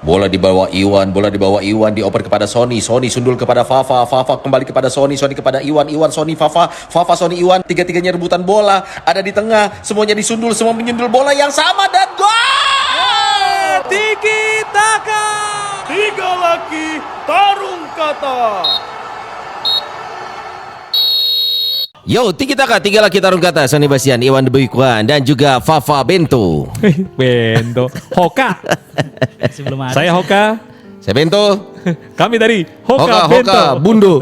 Bola dibawa Iwan dioper kepada Sony sundul kepada Fafa kembali kepada Sony kepada Iwan Sony Fafa Sony Iwan, tiga-tiganya rebutan bola, ada di tengah, semuanya disundul, semua menyundul bola yang sama dan gol! Tiki Taka, 3 laki tarung kata. Yo, Tiki Taka, 3 laki tarung kata, Sony Basian, Iwan Debuykuan, dan juga Fafa Bento. Bento, Hoka. Sebelum ada. Saya Hoka. Saya Bento. Kami dari Hoka Bento. Bundo.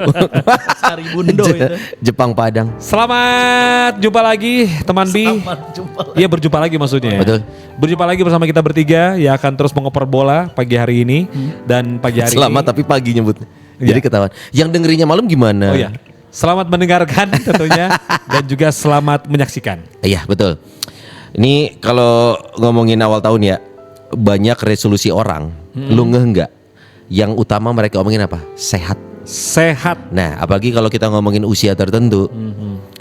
Sari Bundo itu. Jepang Padang. Selamat jumpa lagi teman Bi. Selamat jumpa. Iya, berjumpa lagi maksudnya. Betul. Berjumpa lagi bersama kita bertiga yang akan terus mengoper bola pagi hari ini dan pagi hari Selamat ini. tapi pagi nyebut. Jadi Iya. ketahuan. Yang dengerinnya malam gimana? Oh iya. Selamat mendengarkan tentunya dan juga selamat menyaksikan. Iya, betul. Ini kalau ngomongin awal tahun ya, banyak resolusi orang. Lu ngeh nggak? Yang utama mereka omongin apa? Sehat. Sehat. Nah, apalagi kalau kita ngomongin usia tertentu,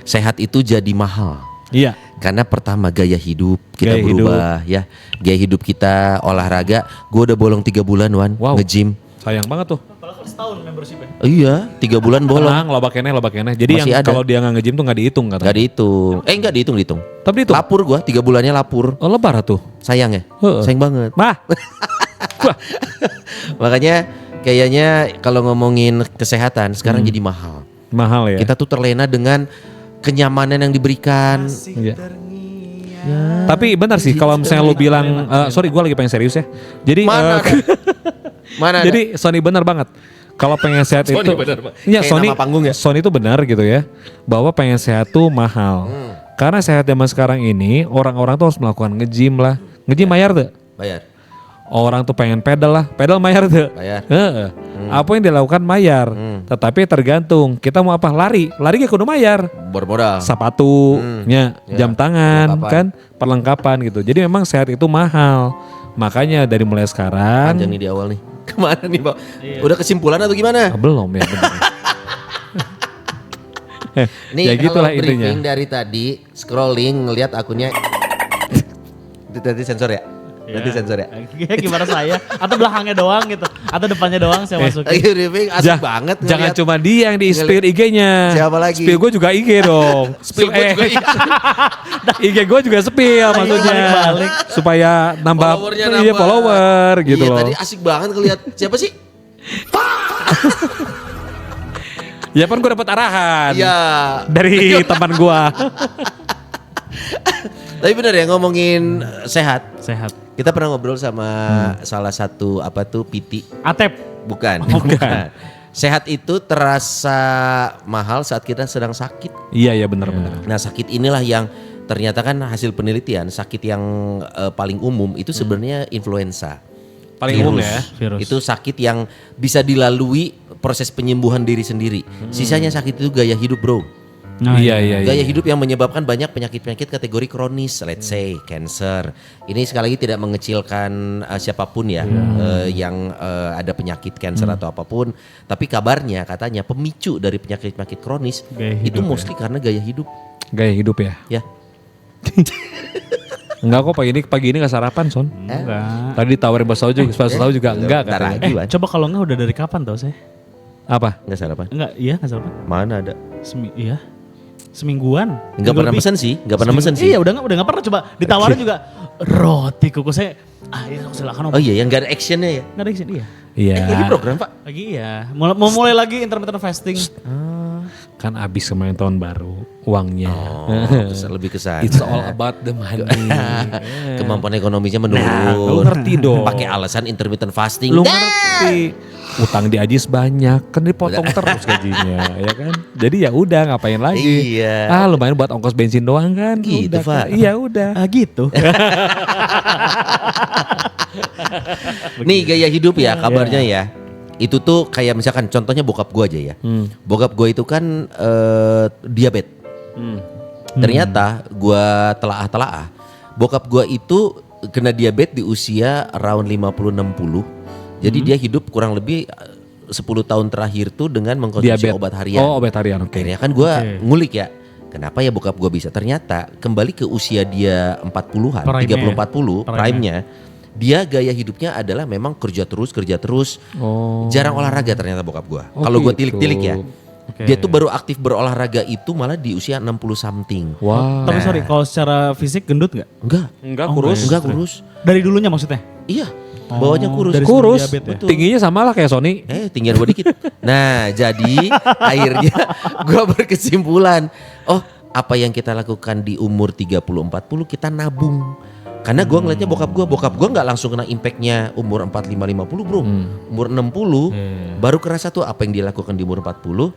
sehat itu jadi mahal. Iya. Karena pertama gaya hidup kita Gaya berubah ya. Gaya hidup kita olahraga. Gue udah bolong 3 bulan Wan, Wow. nge-gym. Sayang banget tuh. Apalagi setahun membershipnya. Iya, 3 bulan bolong. Tenang, lobak keneh. Jadi Masih yang ada. kalau dia nggak nge-gym tuh nggak dihitung katanya. Gak dihitung. Enggak dihitung. Tapi itu. Lapur gua 3 bulannya lapur. Oh, lebar tuh. Sayang ya? Heeh. Sayang banget. Mah. Wah. Makanya kayaknya kalau ngomongin kesehatan sekarang jadi mahal. Mahal ya. Kita tuh terlena dengan kenyamanan yang diberikan. Iya. Tapi benar sih kalau misalnya lu bilang sorry gue lagi pengen serius ya. Jadi Mana ada? Mana ada? jadi Sony benar banget. Kalau pengen sehat Sony itu benar, Pak. Iya, Kayak Sony nama panggung ya? Sony itu benar gitu ya. Bahwa pengen sehat tuh mahal. Karena sehat zaman sekarang ini orang-orang tuh harus melakukan nge-gym lah. Nge-gym bayar tuh. Bayar. Orang tuh pengen pedal lah, pedal bayar tuh. Bayar. Heeh. Apa yang dilakukan bayar. Tetapi tergantung kita mau apa, lari gak kudu bayar. Bermodal. Sepatu, Ya. jam tangan, Perlengkapan. kan perlengkapan gitu. Jadi memang sehat itu mahal. Makanya dari mulai sekarang Panjang nih di awal nih. Kemana nih Pak? Udah kesimpulan atau gimana? belum ya benar. Nih Ya gitulah kalau intinya. briefing dari tadi scrolling ngelihat akunnya. Itu tadi sensor ya? Berarti sensor ya? Gimana saya? Atau belakangnya doang gitu? Atau depannya doang saya masukin? Lagi briefing asik banget Jangan ngeliat. cuma dia yang di spill IG-nya. Siapa lagi? Spill gue juga IG dong. Spill gua juga IG. IG gue juga spill maksudnya. balik-balik. Supaya nambah Followernya iya, nambah. follower gitu Iya, loh. tadi asik banget ngelihat siapa sih? Ya kan gue dapat arahan Iya. dari teman gue. Tapi bener ya ngomongin sehat. Sehat. Kita pernah ngobrol sama salah satu apa tuh PT. Atep. Bukan. Bukan. Sehat itu terasa mahal saat kita sedang sakit. Iya benar-benar. Nah sakit inilah yang ternyata kan hasil penelitian sakit yang paling umum itu sebenarnya influenza. Paling umum ya. Virus. Itu sakit yang bisa dilalui proses penyembuhan diri sendiri. Sisanya sakit itu gaya hidup bro. Nah, Iya. Gaya hidup yang menyebabkan banyak penyakit-penyakit kategori kronis, let's say cancer. Ini sekali lagi tidak mengecilkan siapapun ya yang ada penyakit cancer atau apapun. Tapi kabarnya katanya pemicu dari penyakit-penyakit kronis Gaya itu hidup mostly karena gaya hidup. Gaya hidup ya. Ya, Enggak kok pagi ini gak sarapan Son. Enggak. Tadi ditawarin bakso juga enggak Bentar katanya. lagi, Wan. Coba kalau enggak udah dari kapan tau saya? Apa? Nggak sarapan. Enggak, iya enggak salah. Mana ada? Iya. Semingguan. Nggak Minggu pernah lebih. pesen sih, nggak pernah mesen sih. Iya udah enggak pernah coba. Ditawarin juga roti kuku saya. Iya silakan Om. Oh iya, yang nggak ada actionnya ya. Enggak ada di sini ya? Iya. Lagi program Pak. Lagi iya. Mau mulai lagi intermittent fasting. Kan abis kemarin tahun baru uangnya. Lebih kesana. It's all about the money. Kemampuan ekonominya Lu menurun. ngerti dong. Pakai alasan intermittent fasting. Lu ngerti. Utang di Ajis banyak, kan dipotong terus gajinya, ya kan? Jadi ya udah ngapain lagi? Iya. Lumayan buat ongkos bensin doang kan? Gitu, Udah, Pak. Iya udah. Gitu. Nih gaya hidup ya kabarnya ya. Itu tuh kayak misalkan contohnya bokap gua aja ya. Bokap gua itu kan diabetes. Ternyata gua telaah. Bokap gua itu kena diabetes di usia around 50-60. Jadi dia hidup kurang lebih 10 tahun terakhir tuh dengan mengkonsumsi Diabetes. obat harian. Oh, obat harian, oke. Akhirnya kan gua ngulik ya. Kenapa ya bokap gua bisa? Ternyata kembali ke usia dia 40-an, Prime-nya 30-40 ya. prime-nya. Dia gaya hidupnya adalah memang kerja terus. Oh. Jarang olahraga ternyata bokap gua. Oh, Kalau gua gitu. tilik-tilik ya. Oke. Dia tuh baru aktif berolahraga itu malah di usia 60 something. Wah. Tapi sorry, kalau secara fisik gendut nggak? Enggak Oh, kurus. enggak. Enggak kurus. Dari dulunya maksudnya? Iya. Bawahnya kurus. dari Kurus. sebelum diabetes ya? Tingginya sama lah kayak Sony. Tinggian gua dikit. Nah, jadi akhirnya gua berkesimpulan, oh, apa yang kita lakukan di umur 30-40 kita nabung. Karena gua ngeliatnya bokap gua nggak langsung kena impactnya umur 45-50 bro. Umur 60 baru kerasa tuh apa yang dia lakukan di umur 40,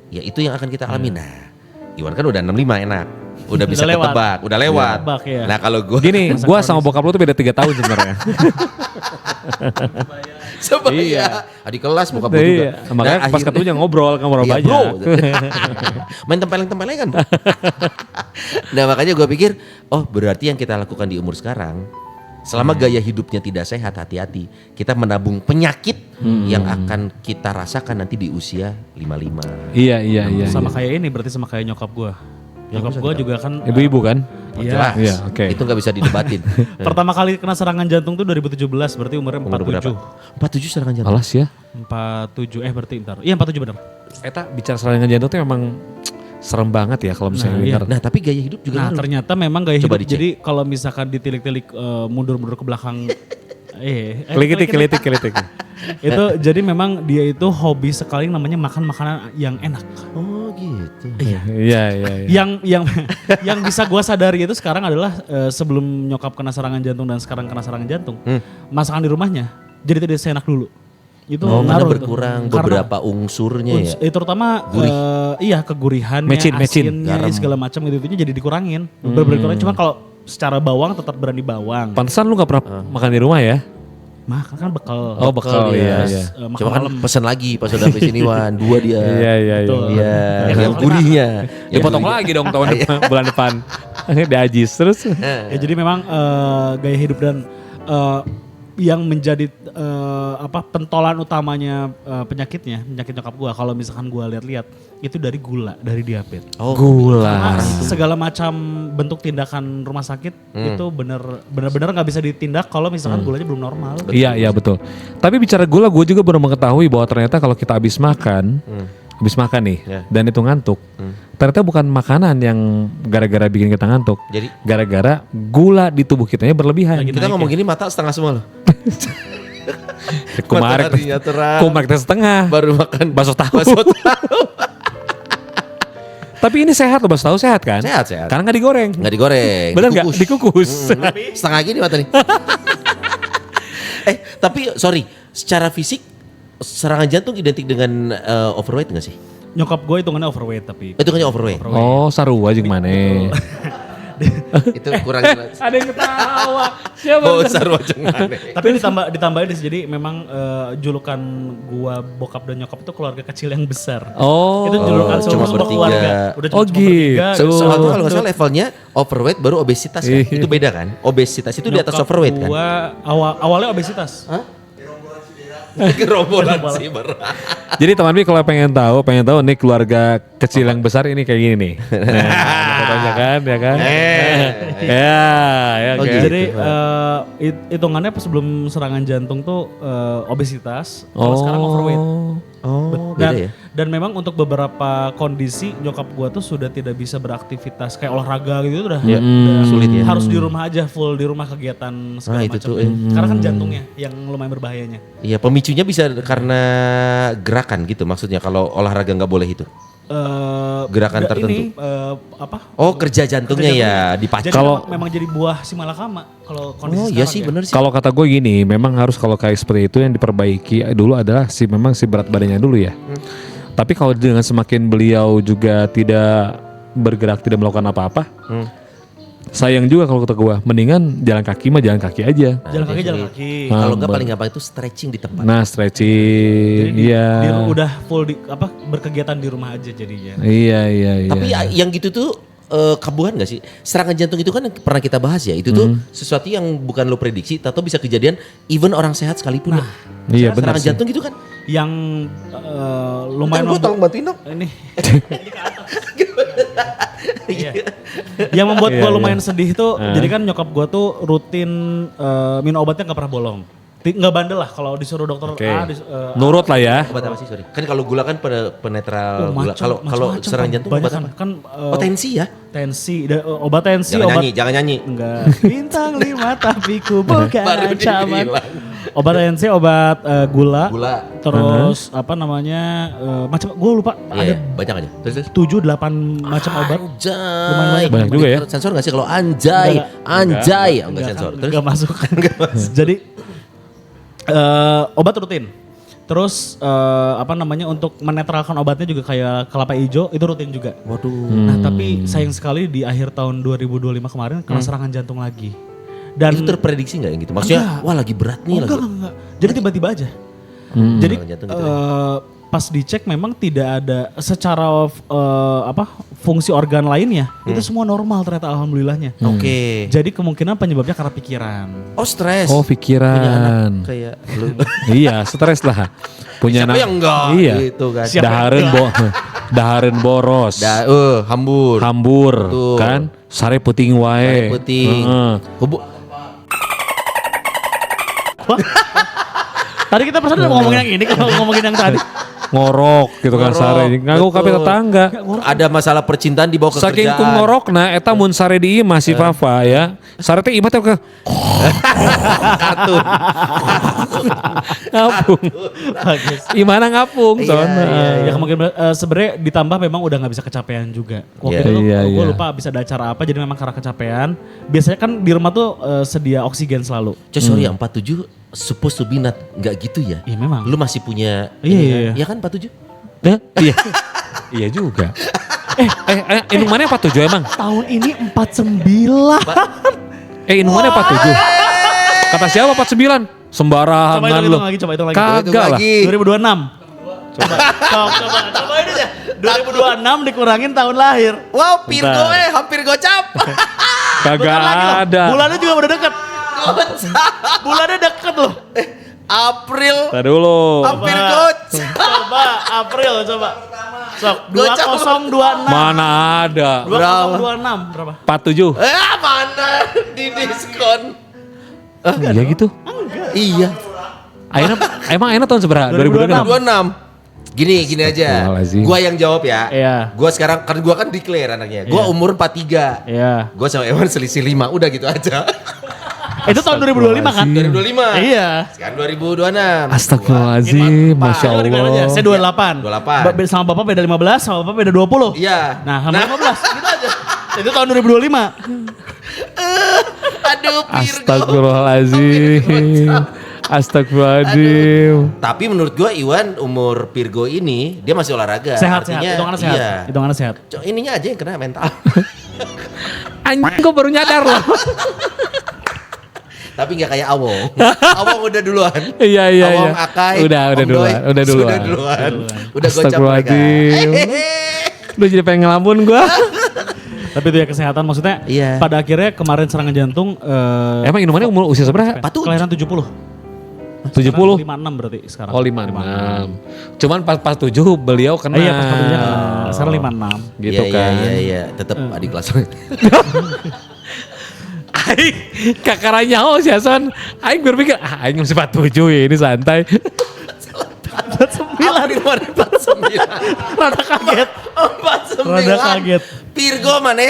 ya itu yang akan kita alami. Nah, Iwan kan udah 65 enak. Udah bisa Udah lewat. ketebak, udah lewat. Ketebak, ya. Nah kalau gua Gini, gua sama bokap lu tuh beda 3 tahun sebenarnya. sebaya adik kelas bokap gua juga. Iya. Makanya pas ketemunya ngobrol Iya, banyak. bro. Main tempeleng-tempeleng kan. Nah makanya gue pikir, oh berarti yang kita lakukan di umur sekarang, selama gaya hidupnya tidak sehat, hati-hati. Kita menabung penyakit yang akan kita rasakan nanti di usia 55. Iya. Sama kayak ini, berarti sama kayak nyokap gue. Nyokap gue juga kan Ibu-ibu kan? Iya. Jelas. Iya, oke. Itu nggak bisa didebatin. pertama kali kena serangan jantung tuh 2017, berarti umurnya Umur berapa? 47. 47 serangan jantung. Alas ya. 47, berarti ntar. Iya 47 benar. Eta bicara serangan jantung tuh memang serem banget ya kalau misalnya Nah, denger. Nah tapi gaya hidup juga Nah ngaruh. ternyata memang gaya Coba hidup, dicek. jadi kalau misalkan ditilik-tilik mundur-mundur ke belakang. Kelitik. Itu jadi memang dia itu hobi sekali namanya makan makanan yang enak. Oh gitu. Iya. Yang bisa gua sadari itu sekarang adalah sebelum nyokap kena serangan jantung dan sekarang kena serangan jantung, masakan di rumahnya jadi tidak seenak dulu. Itu Oh karena ngaruh tuh. berkurang Karena beberapa unsurnya ya. terutama kegurihannya, Mecin. asinnya, segala macam itu jadi dikurangin. Berkurangin. Cuma kalau secara bawang tetap berani bawang. Pantesan lu gak pernah makan di rumah ya? Makan kan bekal. Oh, bekal, dia. iya. Makan Cuma kan malam. pesan lagi pas udah sampai sini Wan, 2 dia. Iya. Betul. Iya, Ya, yang gurihnya. Dipotong lagi dong tahun depan, bulan depan. Diajis terus. Ya jadi memang gaya hidup dan yang menjadi pentolan utamanya penyakit nyokap gua kalau misalkan gua lihat-lihat itu dari gula, dari diabetes. Oh, Gula. Karena segala macam bentuk tindakan rumah sakit itu benar-benar nggak bisa ditindak kalau misalkan gulanya belum normal. Iya betul. Tapi bicara gula, gue juga baru mengetahui bahwa ternyata kalau kita habis makan nih, Ya. dan itu ngantuk, ternyata bukan makanan yang gara-gara bikin kita ngantuk, Jadi gara-gara gula di tubuh kitanya berlebihan. Lagi kita ngomong gini mata setengah semua loh. Kemarin Mataharinya terang. kita setengah, Baru makan bakso tahu. Tapi ini sehat loh, bakso tahu sehat kan? Sehat. Karena nggak digoreng. Nggak digoreng. Bener nggak? Dikukus. Setengah gini mata nih. Tapi sorry, secara fisik serangan jantung identik dengan overweight nggak sih? Nyokap gue hitungannya overweight tapi. Itu kan overweight. Oh, sarua jeung maneh. Itu kurang jelas. Ada yang ketawa. Siapa? Oh, sarwa jengane. Tapi ditambahin jadi memang julukan gua bokap dan nyokap itu keluarga kecil yang besar. Oh. Itu julukan cuma semua bertiga. keluarga. Udah Oh, cuma bertiga. gitu. Soalnya kalau nggak salah levelnya overweight baru obesitas kan? Itu beda kan? Obesitas itu di atas Nyokap overweight kan? gua awalnya obesitas. Gerombolan sih Jadi teman Mi kalau pengen tahu nih keluarga kecil yang besar ini kayak gini nih. Nah, ada fotonya kan, ya kan? Ya Oh, kan? gitu. Jadi hitungannya pas sebelum serangan jantung tuh obesitas, kalau sekarang overweight. Oh, beda ya? Dan memang untuk beberapa kondisi nyokap gua tuh sudah tidak bisa beraktivitas kayak olahraga gitu udah, sulit ya. harus di rumah aja, full di rumah kegiatan segala itu macam. tuh, Karena kan jantungnya yang lumayan berbahayanya. Iya, pemicunya bisa karena gerakan gitu maksudnya kalau olahraga nggak boleh itu. Gerakan Nggak tertentu. Ini, Oh, kerja jantungnya ya dipacu. Jadi Kalau- memang jadi buah si malakama kalau kondisi Oh, iya sekarang sih ya. bener sih. Kalau kata gue gini, memang harus kalau kayak seperti itu yang diperbaiki dulu adalah memang si berat badannya dulu ya. Tapi kalau dengan semakin beliau juga tidak bergerak, tidak melakukan apa-apa, sayang juga kalau kata gue. Mendingan jalan kaki aja. Jalan kaki. Kalau nggak paling gampang itu stretching di tempat. Nah, stretching, Jadi iya. dia udah full berkegiatan di rumah aja jadinya. Iya. Tapi yang gitu tuh kambuhan gak sih? Serangan jantung itu kan yang pernah kita bahas ya. Itu tuh sesuatu yang bukan lo prediksi atau bisa kejadian even orang sehat sekalipun. Iya, benar Serangan sih. jantung itu kan. Yang lumayan Gue tolong bantuin dong. ini Iya. Yang membuat gue lumayan sedih tuh, jadi kan nyokap gue tuh rutin minum obatnya nggak pernah bolong. Nggak bandel lah kalau disuruh dokter Oke. A. Nurut lah ya. Obat apa sih, sorry? Kan kalau gula kan penetral gula. macam- Kalau macam-macam serangan jantung banyak obat apa? kan, Oh, tensi ya? tensi, obat tensi, Jangan obat nyanyi, jangan nyanyi. enggak. Bintang 5 tapi ku bukan Baru ancaman. dibilang. Obat tensi, obat gula, Gula. terus apa namanya macam gue lupa Iya, ada banyak aja. Terus. 7-8 macam obat. Anjay. Banyak juga ya. Sensor gak sih kalau anjay? Anjay. Oh, enggak sensor. Terus. Enggak masuk. Jadi obat rutin. Terus apa namanya untuk menetralkan obatnya juga kayak kelapa hijau itu rutin juga. Waduh. Nah tapi sayang sekali di akhir tahun 2025 kemarin kena serangan jantung lagi. Dan Itu terprediksi gak yang gitu? Maksudnya, Enggak. wah lagi berat nih. enggak. Jadi tiba-tiba aja. Jadi Serangan jantung gitu ya. pas dicek memang tidak ada secara fungsi organ lainnya itu semua normal ternyata alhamdulillahnya. Oke. Jadi kemungkinan penyebabnya karena pikiran. Oh, stres. Oh, Punya anak pikiran. kayak lu. Iya, stres lah. Punya Siapa yang enggak? Iya. Gitu kan. Siapa Dahareun boros. Hambur. Hambur Betul. kan? Sare puting wae. Sare puting. Heeh. Tadi kita perasaan udah ngomongin yang ini kalau ngomongin yang tadi. Ngorok gitu kan Ngorok, sare. Nganggo kabeh betul. tetangga. Ada masalah percintaan dibawa ke Saking kerjaan. ku ngorokna eta mun sare di imah si Fafa ya. Sare teh imah teh ke Kartun. ngapung. Bagus. Imana ngapung Iya, soalnya. Ya kemungkinan sebenarnya ditambah memang udah nggak bisa kecapean juga. Waktu Iya. itu Iya, gue iya. lupa bisa ada acara apa jadi memang karena kecapean. Biasanya kan di rumah tuh sedia oksigen selalu. Coy, sorry ya 47 supposed to be not. Enggak gitu ya. Iya memang. Lu masih punya Iya, ini iya, kan? iya. Iya kan 47? Iya. Iya juga. Inung mana 47 emang? Tahun ini 49. Inumannya 47. Kata siapa 49? Sembarangan Coba lu. hitung lagi, coba hitung lagi. Kagak lah. 2026. Coba itu ya. 2026 dikurangin tahun lahir. Wow, Pirgo Bentar. hampir gocap. Kagak Bentar lagi loh. ada. Bulannya juga udah deket. Gocap. Bulannya deket loh. April Tar dulu. hampir gocap. Coba April coba. Sok Gocap. 2026. Mana ada? 2026 berapa? 47. Mana di diskon? Iya gitu. Iya. Emang Aina tahun seberapa? 2026. 26. Gini aja. Astagfirullahaladzim. Gua yang jawab ya. Iya. Gua sekarang kan gua kan declare anaknya. Gua Iya. umur 43. Iya. Gua sama Ewan selisih 5. Udah gitu aja. Itu tahun 2025 kan? 2025. Iya. Sekarang 2026. Astagfirullahaladzim, Masya Lu di mana aja? Allah. Saya 28. 28. Sama bapak beda 15, sama bapak beda 20. Iya. Nah, sama 15. Gitu aja. Itu tahun 2025. Aduh, Pirgo. Astagfirullahaladzim. Astagfirullahaladzim. Tapi menurut gua Iwan umur Virgo ini dia masih olahraga. Sehat, Artinya, hitungannya sehat. Iya. Hitungannya sehat. Ininya aja yang kena mental. Anjing gue baru nyadar loh. Tapi nggak kayak Awong. Awong udah duluan. Iya. Awong Akai. Udah Om Doi, duluan. Sudah duluan. Udah gocap mereka. Astagfirullahaladzim. Udah jadi pengen ngelamun gue. Tapi itu ya kesehatan maksudnya. Iya. Pada akhirnya kemarin serangan jantung. Emang Inumannya umur usia seberapa? Kelahiran 70. 70? 56 berarti sekarang. Oh 56. Cuman pas 7 beliau kena. Iya pas padunya kena. Sekarang 56. Gitu Iya, kan. Iya. Tetap adik kelas. Aing kakaranya oh si Hasan. Aing berpikir Aing masih 47 ya ini santai. 49. Kemarin 49. Rada kaget. 49. Rada kaget. Virgo mana?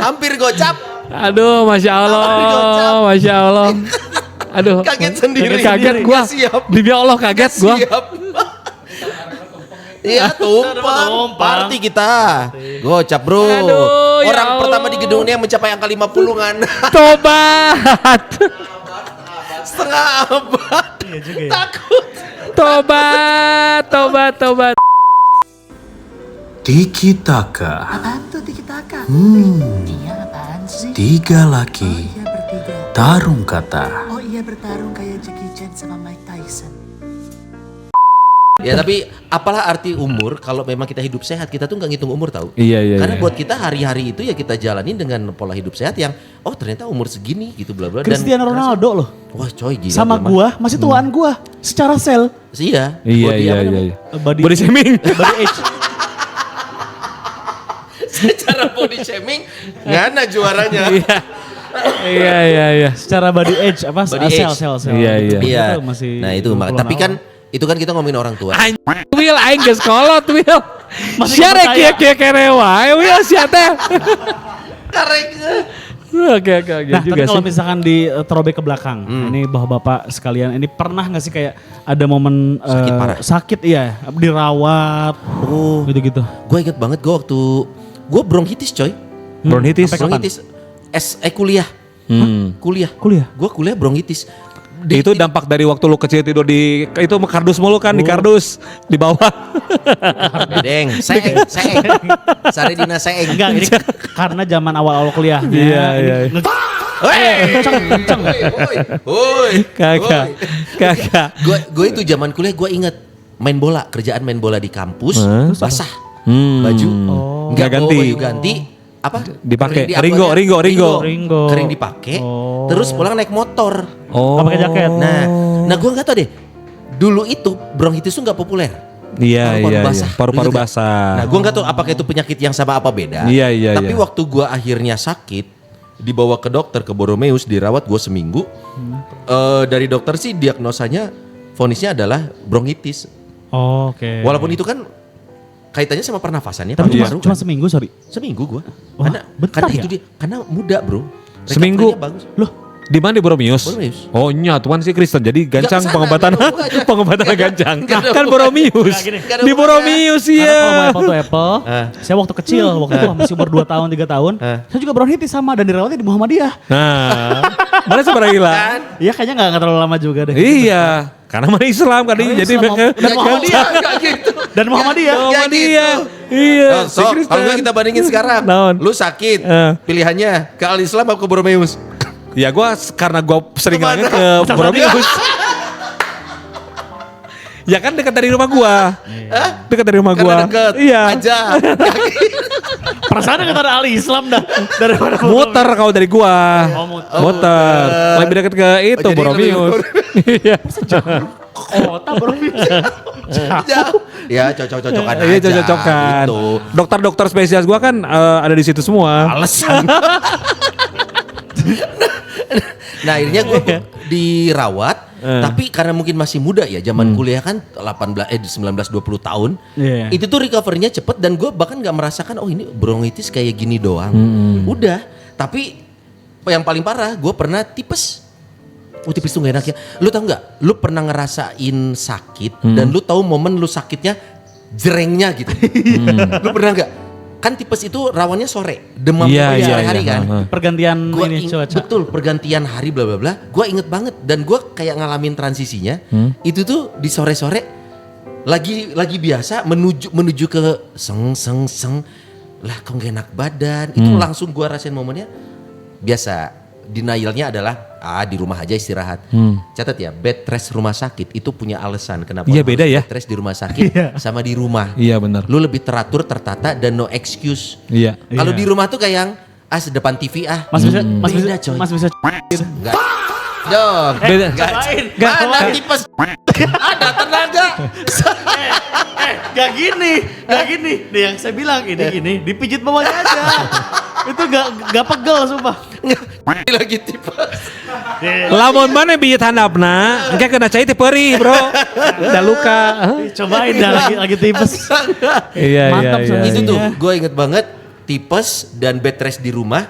Hampir gocap. Aduh Masya Allah. Masya Allah. Aduh. Kaget sendiri. Kaget gua. Nggak siap. Demi Allah kaget gua. Siap. Iya tumpang. Party kita. Gocap bro. Aduh, ya Orang Allah. pertama di gedung ini yang mencapai angka 50-an. Tobat. Setengah abad. Iya juga ya. Takut. Tobat. Tiki Taka. Apaan tuh Tiki Taka? Iya apaan sih? 3 laki Oh iya bertiga. tarung kata. Oh iya bertarung kayak Jackie Chan sama Mike Tyson. Ya tapi apalah arti umur kalau memang kita hidup sehat, kita tuh nggak ngitung umur tahu. Iya. Karena buat kita hari-hari itu ya kita jalanin dengan pola hidup sehat yang ternyata umur segini gitu bla bla. Cristiano Ronaldo loh. Wah coy gila. Sama dia mah. gua masih tuaan gua secara sel. Iya. Iya. Body apa namanya? Body Body shaming. Body age. secara body shaming ngana juaranya. Iya. Secara body age apa? Body age. Sel. Iya. Iya. Itu masih Nah itu puluhan tapi awal. kan itu kan kita ngomongin orang tua. Will aing geus kolot Will. Masih Sia rek kepercaya. kieu kerewa Will sia teh. Karek. Oke Nah, juga tapi kalau sih. misalkan di terobek ke belakang, ini bapak-bapak sekalian, ini pernah nggak sih kayak ada momen Sakit parah. sakit iya, dirawat, Oh, gitu-gitu. gue inget banget gue waktu gue bronkitis coy. Bronkitis. Sampai kapan? Bronkitis. Kuliah. Kuliah. Kuliah? Gue kuliah bronkitis. Itu dampak dari waktu lu kecil tidur di itu kardus mulu kan di kardus di bawah. Deng, seeng. Saridina seeng. Enggak, ini karena zaman awal-awal kuliahnya. Iya. Kenceng. Woi. Kagak. Gue itu zaman kuliah gue inget main bola, kerjaan main bola di kampus, basah. Hmm. Baju Nggak bawa ganti. baju ganti apa Dipakai. kering di uploadnya. Ringo. Kering dipakai terus pulang naik motor. Oh. Nggak pakai jaket. Nah gue nggak tahu deh dulu itu bronkitis tuh nggak populer. Iya. Paru-paru Ingat nggak? basah. Nah gue nggak tahu apakah itu penyakit yang sama apa beda. Iya. Tapi waktu gue akhirnya sakit dibawa ke dokter ke Boromeus dirawat gue seminggu. Dari dokter sih diagnosanya vonisnya adalah bronkitis. Oh, oke. Walaupun itu kan kaitannya sama pernafasannya Tapi paru-paru cuma kan. seminggu, sorry. Seminggu gue. Wah, bentar ya? Itu dia karena muda bro. Seminggu? Recovery-nya bagus. Loh, Di mana di Boromius? Boromius. Oh nya, tuan sih Kristen. Jadi gancang kesana, pengobatan nggak ada. pengobatan Nggak ada. gancang. Nggak ada Kan hubungan. Boromius. Nggak gini. Nggak ada Di hubungannya. Boromius karena kalau mau iya. apple to apple, saya waktu kecil, waktu itu masih umur 2 tahun, 3 tahun, saya juga bronkitis sama dan dirawatnya di Muhammadiyah. Nah, mana seberapa gila? Iya kayaknya nggak terlalu lama juga deh. Iya, karena mana Islam kan Karena jadi Islam, dan Muhammadiyah. Enggak gitu. Dan Muhammadiyah. Muhammadiyah. gitu. Iya. Oh, so, kalau nggak kita bandingin sekarang, Naon? lu sakit, pilihannya ke Al Islam atau ke Boromeus? Ya karena gue sering Kemana? banget ke Boromius. Ya kan dekat dari rumah gua. Dekat dari rumah gua. Karena deket Iya. aja. Perasaan dekat ada ahli Islam dah daripada Muter kalau dari gua. Oh, muter. Muter. Lebih dekat ke itu jadi Boromius. Iya. Kota bronkitis. Jauh. Ya cocok-cocokan aja. Iya cocok-cocokan. Gitu. Dokter-dokter spesialis gua kan ada di situ semua. Alasan. Nah akhirnya gue dirawat. Tapi karena mungkin masih muda ya, zaman kuliah kan 19-20 tahun. Iya. Itu tuh recovery-nya cepet dan gue bahkan gak merasakan oh ini bronkitis kayak gini doang. Udah, tapi yang paling parah gue pernah tipes. Oh tipes tuh gak enak ya. Lu tau gak, lu pernah ngerasain sakit dan lu tahu momen lu sakitnya jerengnya gitu. Lu pernah gak? Kan tipes itu rawannya sore, demam sore hari kan. Pergantian Gua ini cuaca. betul pergantian hari bla bla bla. Gue inget banget dan gue kayak ngalamin transisinya. Itu tuh di sore sore lagi biasa menuju ke seng lah kok gak enak badan. Itu langsung gue rasain momennya biasa. Denialnya adalah di rumah aja istirahat. Catat ya, bed rest rumah sakit itu punya alasan kenapa Iya, harus beda ya. bed rest di rumah sakit sama di rumah. Iya benar. Lu lebih teratur, tertata dan no excuse. Iya. Kalau Iya. di rumah tuh kayak yang sedepan TV Mas bisa Beda, coy. Mas bisa Enggak. Dong. Beda. Mana tipes? Ada tenaga. gak gini. Nih yang saya bilang ini gini, dipijit bawahnya aja. Itu gak pegel sumpah. Lagi tipes. Lamun mana bijit handapna, engke kena cai teh perih, Bro. Da luka. Cobain dah lagi tipes. Iya Mantap, iya. soalnya. Itu tuh gue inget banget tipes dan bed rest di rumah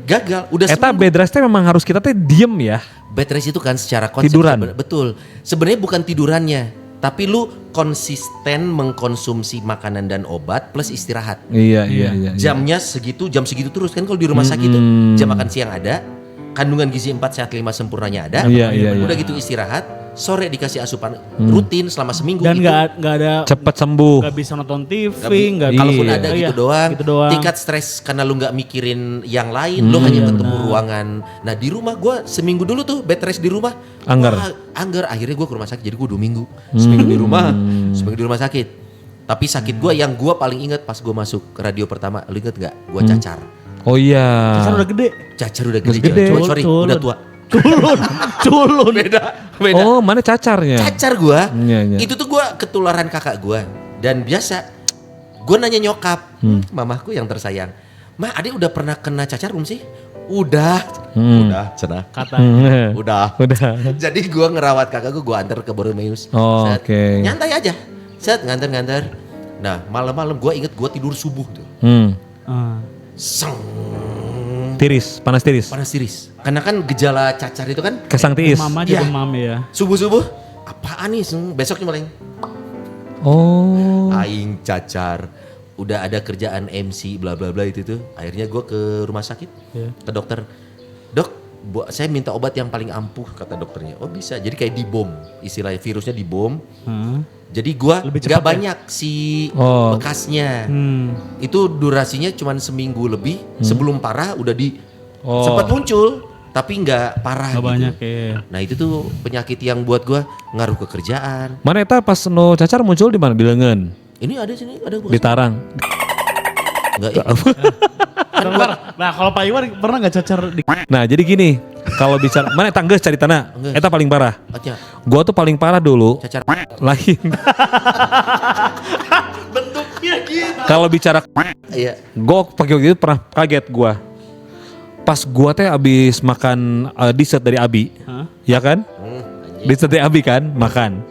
gagal. Udah Eta seminggu. bed rest teh memang harus kita teh diem ya. Bed rest itu kan secara konsep Tiduran. betul. Sebenarnya bukan tidurannya, tapi lu konsisten mengkonsumsi makanan dan obat plus istirahat. Iya. Jamnya segitu, jam segitu terus kan kalau di rumah sakit tuh jam makan siang ada, kandungan gizi 4 sehat 5 sempurnanya ada. Iya. Udah gitu istirahat, sore dikasih asupan rutin selama seminggu. Dan itu gak ada Cepet sembuh. gak bisa nonton TV, nggak gak kalaupun Iya. ada Iya, gitu doang. gitu doang. Tingkat stres karena lu nggak mikirin yang lain, lu hanya ketemu ruangan. Nah di rumah gue seminggu dulu tuh bed rest di rumah. Anggar. Wah, anggar. Akhirnya gue ke rumah sakit. Jadi gue 2 minggu, seminggu di rumah, seminggu di rumah sakit. Tapi sakit gue yang gue paling inget pas gue masuk ke radio pertama, lu inget nggak? Gue cacar. Oh iya. Cacar udah gede. Cacar udah gede. Gede. coy. Sorry, Culun. udah tua. Culun. Beda. Oh mana cacarnya? Cacar gue, Iya. itu tuh gue ketularan kakak gue. Dan biasa, Gue nanya nyokap, mamahku yang tersayang. Ma, adik udah pernah kena cacar belum sih? Udah, cenah. Udah. Jadi gue ngerawat kakak gue antar ke Boromeus. Oh, oke. Nyantai aja, nganter. Nah malam-malam gue inget gue tidur subuh tuh. Seng. Panas tiris. Karena kan gejala cacar itu kan Kesang tiis. Mama Iya. juga mami ya. subuh-subuh. Apaan nih? Besoknya malah Oh. aing cacar. Udah ada kerjaan MC bla bla bla itu tuh. Akhirnya gue ke rumah sakit, ke dokter. Dok, saya minta obat yang paling ampuh kata dokternya. Oh bisa. Jadi kayak dibom, istilahnya virusnya dibom. Jadi gue Lebih gak cepat ya? banyak si bekasnya. Itu durasinya cuma seminggu lebih. Sebelum parah udah sempat muncul, tapi nggak parah. Gak gitu. banyak ya. Nah itu tuh penyakit yang buat gue ngaruh ke kerjaan. Mana eta pas no cacar muncul di mana? Di lengan, Ini ada sini, ada di tarang. Enggak ya. Nah kalau Pak Iwan pernah gak cacar di... Nah, jadi gini, kalau bicara mana eta geus cari tanah. Geus. Eta paling parah. Aja, Gua tuh paling parah dulu. cacar. Lain. Bentuknya gitu. Kalau bicara Iya. gua pagi waktu itu pernah kaget gua. Pas gua teh abis makan dessert dari Abi. Ya kan? Dessert dari Abi kan, makan.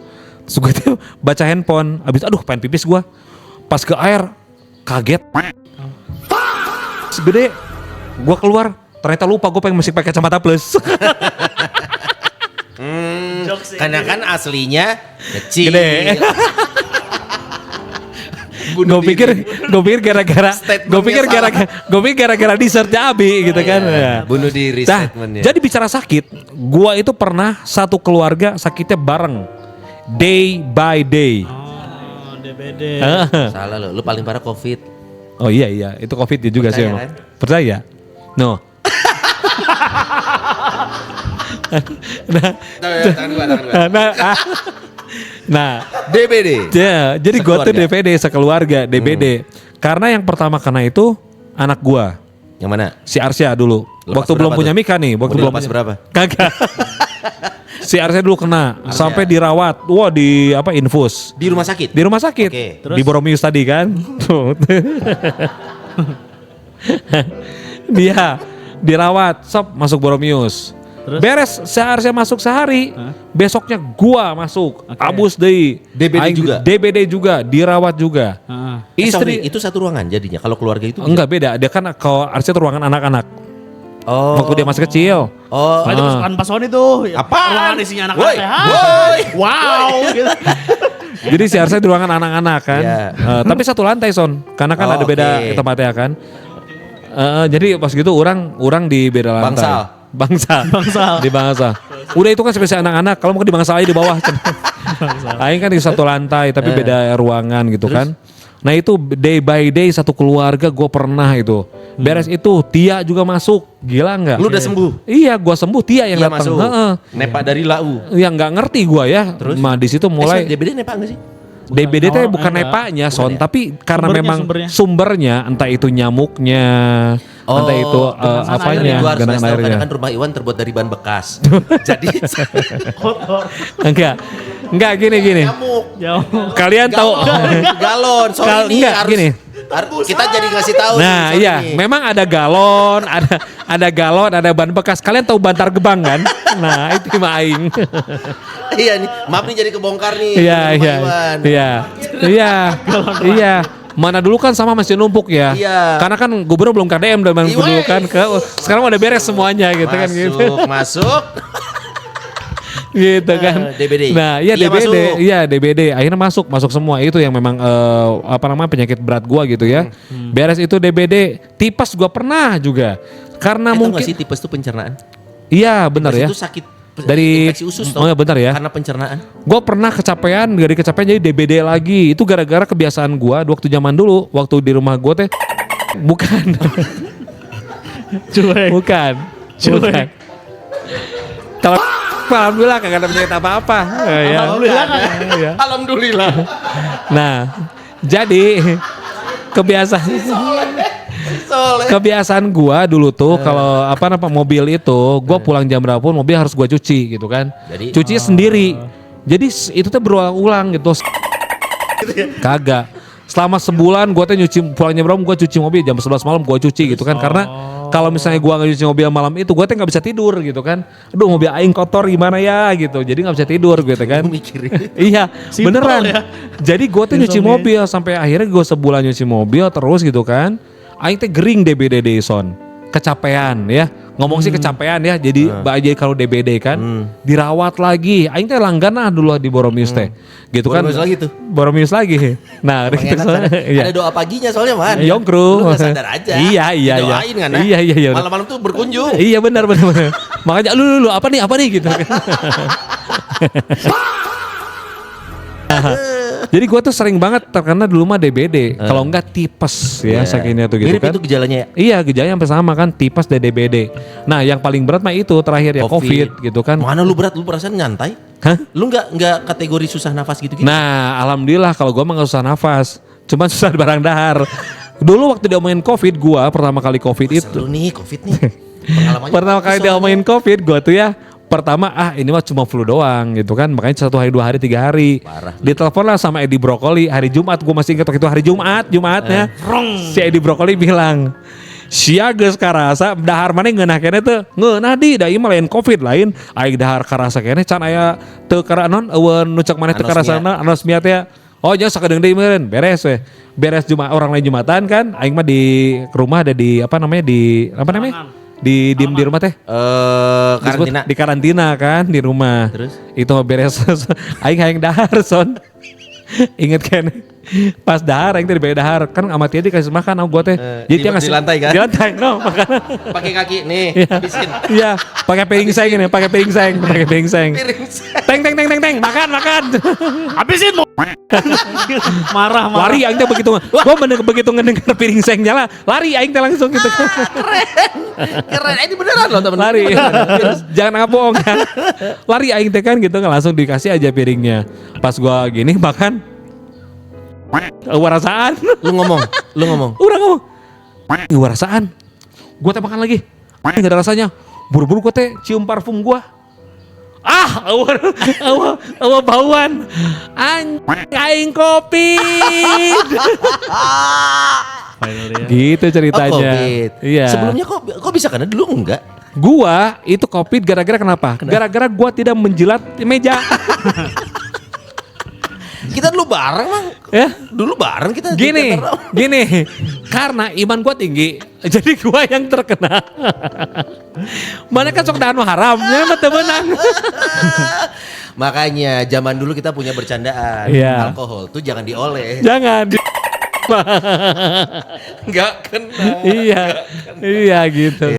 Terus gue tuh baca handphone, abis aduh pengen pipis gua. Pas ke air, kaget. Segede, gua keluar, ternyata lupa gue pengen mesti pakai kacamata plus. Karena kan aslinya kecil. Gede. Gue pikir gara-gara dessertnya Abi gitu kan. Ya. Bunuh diri Nah, statementnya. jadi bicara sakit, gua itu pernah satu keluarga sakitnya bareng, day by day. Oh, DBD. Salah lo, lu paling parah COVID. Oh iya, itu COVID juga sih Percaya emang. kan? Percaya? No. Nah, DBD. ya, jadi gua tuh Sekeluarga. DPD sekeluarga, DBD. Karena yang pertama kena itu anak gua, Yang mana? si Arsya dulu. Lepas Waktu belum berapa punya tuh? Mika nih, waktu Mau belum dilepas berapa? Kagak. Si Arsya dulu kena sampai dirawat. Wah, di apa infus. Di rumah sakit? Di rumah sakit. Oke, Di Boromius tadi kan. Tuh. Dia dirawat, sop masuk Boromius. Terus? Beres seharusnya masuk sehari. Besoknya gua masuk. Abus deui. DBD Aing juga? DBD juga, dirawat juga. Sorry, Istri itu satu ruangan jadinya. Kalau keluarga itu bisa? enggak beda. Dia kan kalau Arsya itu ruangan anak-anak. Oh. Waktu dia masih kecil. Oh. Itu kesukaan Pak Sony tuh. Apaan? Ruangan isinya Woi, anak-anak. woi. Wow. Gitu. Jadi si Arsya di ruangan anak-anak kan. Iya. Tapi satu lantai Son. Karena kan Oh, ada beda oke. tempatnya kan. Jadi pas gitu orang di beda lantai. Bangsal. Di bangsal. Udah itu kan spesial anak-anak. Kalau mau di bangsal aja di bawah. Aing kan di satu lantai tapi beda ruangan gitu kan. Nah itu day by day satu keluarga gue pernah itu. Beres itu Tia juga masuk. Gila nggak? Lu udah sembuh? Iya gue sembuh, Tia yang Iya datang. masuk. Nepa dari Lau. Yang nggak ngerti gue ya. Terus? Nah di situ mulai DBD nepa enggak sih? DBD teh bukan enggak. nepanya Son, ya? tapi karena Sumbernya, memang sumbernya. sumbernya entah itu nyamuknya, entah itu apanya, Gua harus genangan kasih tahu, airnya. karena kan rumah Iwan terbuat dari ban bekas. Jadi Enggak gini. nyamuk. Jauh. Kalian tahu? Galon. Sorry nih Enggak, harus gini. kita jadi ngasih tahu. Nah nih, sorry iya, nih. memang ada galon, ada galon, ada ban bekas. Kalian tahu bantar gebang kan? Nah itu mah aing. Iya nih, maaf nih jadi kebongkar nih. Iya rumah iya Iwan. iya. Mana dulu kan sama masih numpuk ya. Iya. Karena kan gubernur belum KDM dan Iwai. dulu kan sekarang udah beres semuanya gitu kan gitu. Masuk. Gitu kan. DBD. Nah, iya Iya, DBD. masuk. Iya, DBD. Akhirnya masuk semua. Itu yang memang penyakit berat gua gitu ya. Beres itu DBD, tipes gua pernah juga. Karena Itu mungkin nggak sih tipes itu pencernaan? iya benar Tipes ya. Itu sakit Dari infeksi usus oh ya benar ya. Karena pencernaan. Gua pernah kecapean, dari kecapean jadi DBD lagi. Itu gara-gara kebiasaan gua waktu zaman dulu, waktu di rumah gua teh bukan. Cuek. Bukan. Kalau alhamdulillah kagak ada penyakit apa-apa. Ya. Alhamdulillah kan. Iya. Alhamdulillah. Nah, jadi kebiasaan gua dulu tuh kalau mobil itu gua pulang jam berapa pun mobil harus gua cuci gitu kan. Jadi- Cuci sendiri. Jadi itu tuh berulang-ulang gitu. Kagak. selama sebulan gue tuh nyuci pulangnya berapa gue cuci mobil jam 11 malam gue cuci gitu kan karena kalau misalnya gue nggak nyuci mobil malam itu gue tuh nggak bisa tidur gitu kan. Aduh mobil aing kotor gimana ya gitu. Jadi nggak bisa tidur gitu kan. Iya beneran. ya. Jadi gue tuh nyuci mobil sampai akhirnya gue sebulan nyuci mobil terus gitu kan. Aing teh gering DBD son. Kecapean ya. Ngomong sih kecapean ya. Jadi kalau DBD kan dirawat lagi. Aing teh langganan dulu di Boromius teh. Gitu kan. Boromius lagi tuh. Boromius lagi. Nah, Emang enak kan? Ada doa paginya soalnya man. Yongkru. Lu gak sadar aja. Iya. Doain kan. Iya. Malam-malam tuh berkunjung. Iya benar. Makanya lu apa nih gitu. Jadi gue tuh sering banget terkena dulu mah DBD. Kalau enggak tipes ya sakitnya tuh gitu mirip kan. Itu gejalanya ya? Iya gejalanya sampai sama kan tipes dan DBD. Nah yang paling berat mah itu terakhir ya COVID gitu kan. Mana lu berat? Lu perasaan nyantai? Hah? Lu nggak kategori susah nafas gitu-gitu? Nah alhamdulillah kalau gue mah gak susah nafas. Cuman susah barang dahar. Dulu waktu diomongin COVID gue pertama kali COVID itu. Seru nih COVID nih. Pengalamannya Pertama kali diomongin COVID gue tuh ya. Pertama ini mah cuma flu doang gitu kan. Makanya 1 hari 2 hari 3 hari. Parah. Ditelepon lah sama Edi Brokoli hari Jumat. Gue masih ingat waktu itu hari Jumatnya. Si Edi Brokoli bilang. Sia geus karasa dahar maneh ngeunah keneh teu. Ngeunah di da ieu mah lain Covid lain. Aing dahar karasa keneh can aya teu kara non eueun nu cek maneh teu karasana anosmia teh. Oh nya sakedeung deui meureun beres we. Beres Jumat orang lain Jumatan kan. Aing mah di rumah ada di apa namanya di di rumah teh karantina. di karantina kan di rumah. Terus? Itu beres aing dahar son. Ingat kan pas dahar aing teh diberi dahar kan sama dia dikasih makan sama gua teh. Jadi dia ngasih di lantai kan? Di lantai no makan. Pakai kaki nih, habisin. Iya, pakai piring seng ini, pakai piring seng. Teng makan. Habisin mau. Marah. Lari aing teh begitu. Gua begitu ngedengar piring seng nyala, lari aing teh langsung gitu. Keren, ini beneran loh temen. Lari. Jangan ngebohong kan. Lari aing teh kan gitu langsung dikasih aja piringnya. Pas gua gini makan warasaan. Lu ngomong. Urang ngomong. Warasaan. Gua teh makan lagi. Enggak ada rasanya. Buru-buru gua teh cium parfum gua. Awa bauan. Aing kopi. Gitu ceritanya. COVID. Iya. Sebelumnya kok bisa karena dulu enggak? Gua itu COVID gara-gara kenapa? Gara-gara gua tidak menjilat meja. Kita dulu bareng Mang. Ya. Dulu bareng kita. Gini. Karena iman gua tinggi. Jadi gua yang terkena. Mana kan sok danu haramnya mah teu meunang. Makanya zaman dulu kita punya bercandaan. Iya. Alkohol tuh jangan dioleh. Jangan. Enggak kena. Iya gitu.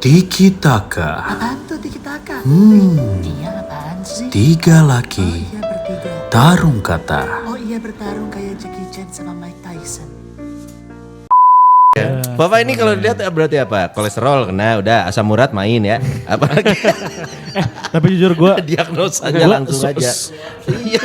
Tiki Taka. Apaan tuh tiki-taka? Iya apaan sih? 3 laki Iya bertiga. tarung kata. Oh iya bertarung kayak Jackie Chan sama Mike Tyson. Bapak ini kalau dilihat berarti apa? Kolesterol kena, udah asam urat main ya. Apalagi Tapi jujur gue diagnosanya langsung aja. Iya.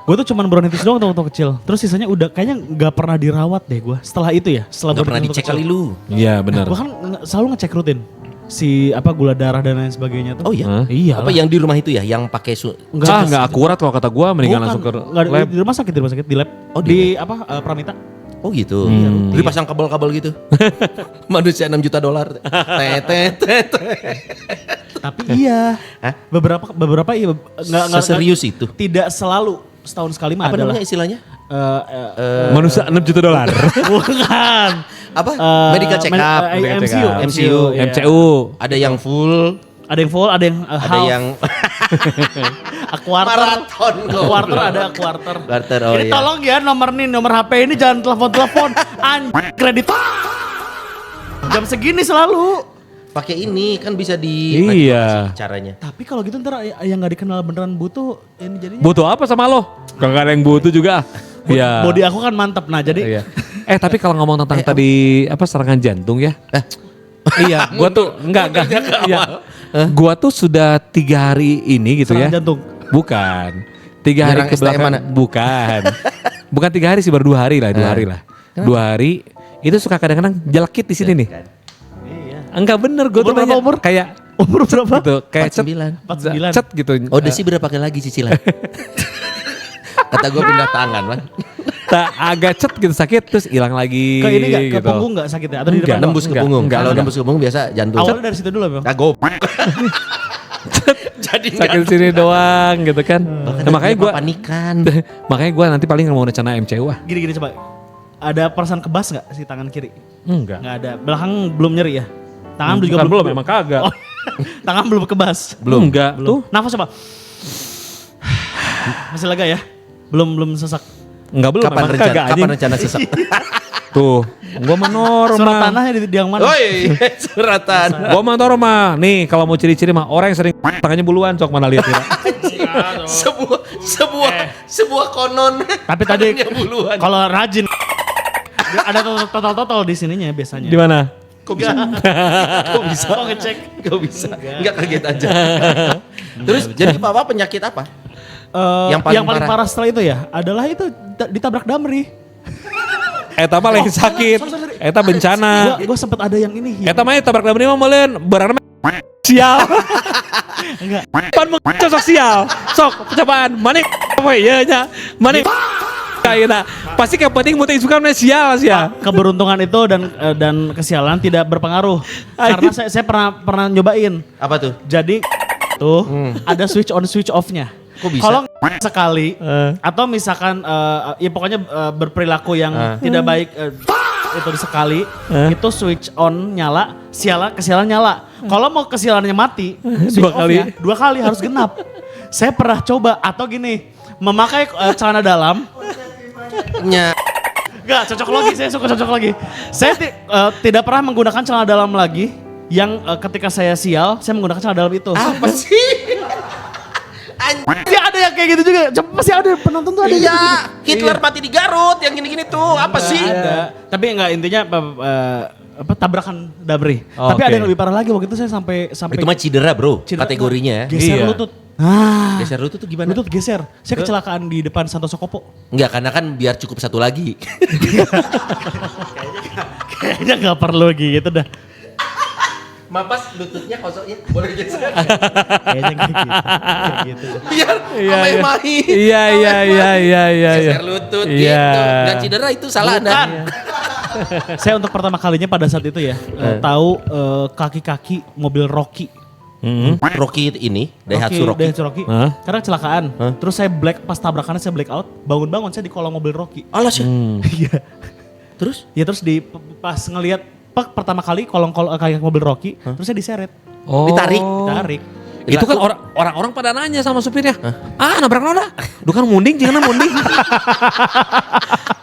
Gue tuh cuman bronkitis doang waktu kecil. Terus sisanya udah kayaknya nggak pernah dirawat deh gue. Setelah itu ya, setelah Nggak pernah bronkitis dicek waktu kali kecil. lu. Iya benar. Gue kan selalu ngecek rutin si gula darah dan lain sebagainya tuh. Oh iya. Hah? Iya. Apa yang di rumah itu ya, yang pakai Enggak akurat kalau kata gua mendingan langsung ke lab. Di rumah sakit di lab. Oh, di Pramita. Oh gitu. Beli pasang kabel-kabel gitu. Manusia $6 juta. Tapi iya. Hah? Beberapa iya nggak Seserius itu. Tidak selalu setahun sekali mah Apa adalah. namanya istilahnya? Manusia $6 juta. Bukan. Apa? Medical check up. MCU. Iya. MCU. Ada yang full, Ada yang full, ada yang ada half. yang Quarter. maraton. Quarter ada quarter. Quarter, oh Ini iya. tolong ya nomor HP ini jangan telepon. Kredit. Jam segini selalu. Pakai ini kan bisa di Iya. caranya. Tapi kalau gitu ntar yang nggak dikenal beneran butuh ini jadinya. Butuh apa sama lo? Kalau nggak ada yang butuh juga. Iya. Body aku kan mantep nah jadi. Iya. Tapi kalau ngomong tentang tadi serangan jantung ya. Iya, gua tuh enggak. Iya. Gua tuh sudah 3 hari ini gitu Serangan ya. jantung. Bukan. 3 hari Nyerang ke STM belakang. mana? Bukan. Bukan 3 hari sih, baru 2 hari lah, 2 hari lah. 2 hari itu suka kadang-kadang jelekit di sini nih. Enggak bener gue tuh Umur berapa nanya. umur? Kayak Umur berapa? gitu, kayak 49. 49. cet gitu. Oh, Desi berapa kali lagi cicilan? Kata gue pindah tangan man. Tak agak cet gitu sakit terus hilang lagi. Ke ini nggak, ke gitu. punggung nggak sakit ya? Atau di Enggak, depan? doang? Nembus ke punggung. Kalau enggak. nembus ke punggung biasa jantung. Awalnya dari situ dulu bang. Kagok. Jadi Sakit sini doang gitu kan. Nah, makanya gue panikan. makanya gue nanti paling mau rencana MCU ah. Gini coba. Ada perasaan kebas nggak si tangan kiri? Enggak. Nggak ada. Belakang belum nyeri ya? Tangan juga Bukan belum emang kagak. Oh, tangan belum kebas. Belum. Enggak. Tuh. Nafas coba. Masih lega ya? Belum sesak. Enggak belum. Kapan emang rencana? kagak, Kapan anjing. rencana sesak? Tuh. Gue mah normal. Surat tanahnya di yang mana? Woi, suratan. Gua mah normal. Nih kalau mau ciri-ciri mah orang yang sering tangannya buluan sok mana lihat ya. sebuah konon. Tapi tadi Tangannya buluan. kalau rajin ada total di sininya biasanya. Di mana? Kok bisa? Kok bisa? Kok ngecek? Kok bisa? Enggak kaget aja. Terus jadi apa penyakit apa? Yang Yang paling paling parah setelah itu ya adalah itu ditabrak Damri. Eta mah lain sakit. sorry. Eta bencana. Gua sempet ada yang ini. Eta mah tabrak damri mah meuleun beurang sial. Enggak. Pan cocok sial. Sok cobaan maneh apa ieu nya? Maneh kayak pasti yang penting muter isukan sial sia. Keberuntungan itu dan kesialan tidak berpengaruh. Karena saya pernah nyobain. Apa tuh? Jadi tuh ada switch on switch off-nya. Kok bisa? Kalau sekali atau misalkan ya pokoknya berperilaku yang tidak baik itu sekali itu switch on nyala, kesialan nyala. Kalau mau kesialannya mati, switch off-nya 2 kali harus genap. Saya pernah coba atau gini, memakai celana dalam. Enggak, cocok lagi, saya suka cocok lagi. Saya tidak pernah menggunakan celana dalam lagi yang ketika saya sial, saya menggunakan celana dalam itu. Apa sih? Pasti ada yang kayak gitu juga. Pasti ada penonton tuh ada. Iya, Hitler mati di Garut, yang gini-gini tuh apa sih? Ada. Tapi enggak intinya tabrakan Damri. Tapi Oke. ada yang lebih parah lagi waktu itu saya sampai Itu mah cedera bro, cedera. kategorinya ya. Geser Iya. lutut. Nah, Geser lutut tuh gimana? lutut geser. Saya kecelakaan di depan Santoso Kopo. Enggak, karena kan biar cukup satu lagi. Kayaknya nggak perlu gitu dah. Mapas lututnya kosong ya, boleh geser. Kayaknya kayak gitu. Biar main-main. Iya. Geser lutut Iya. gitu. Dan cedera itu salah Anda. Saya untuk pertama kalinya pada saat itu ya tahu kaki-kaki mobil Rocky. Rocky ini, Daihatsu Rocky. Daihatsu Rocky. Karena kecelakaan. Terus saya pas tabrakannya saya black out. Bangun-bangun saya di kolong mobil Rocky. Alah sih. Iya. Terus? Ya terus pas ngelihat pertama kali kolong kaki mobil Rocky, terus saya diseret. Oh. Ditarik. Itu kan orang-orang pada nanya sama supirnya. Ah, nabrak nona. Duh kan munding, jangan munding.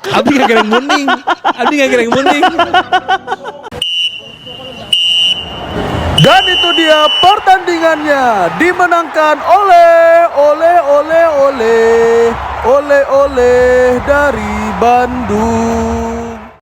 Abdi gak gereng munding. Dan itu dia pertandingannya dimenangkan oleh dari Bandung.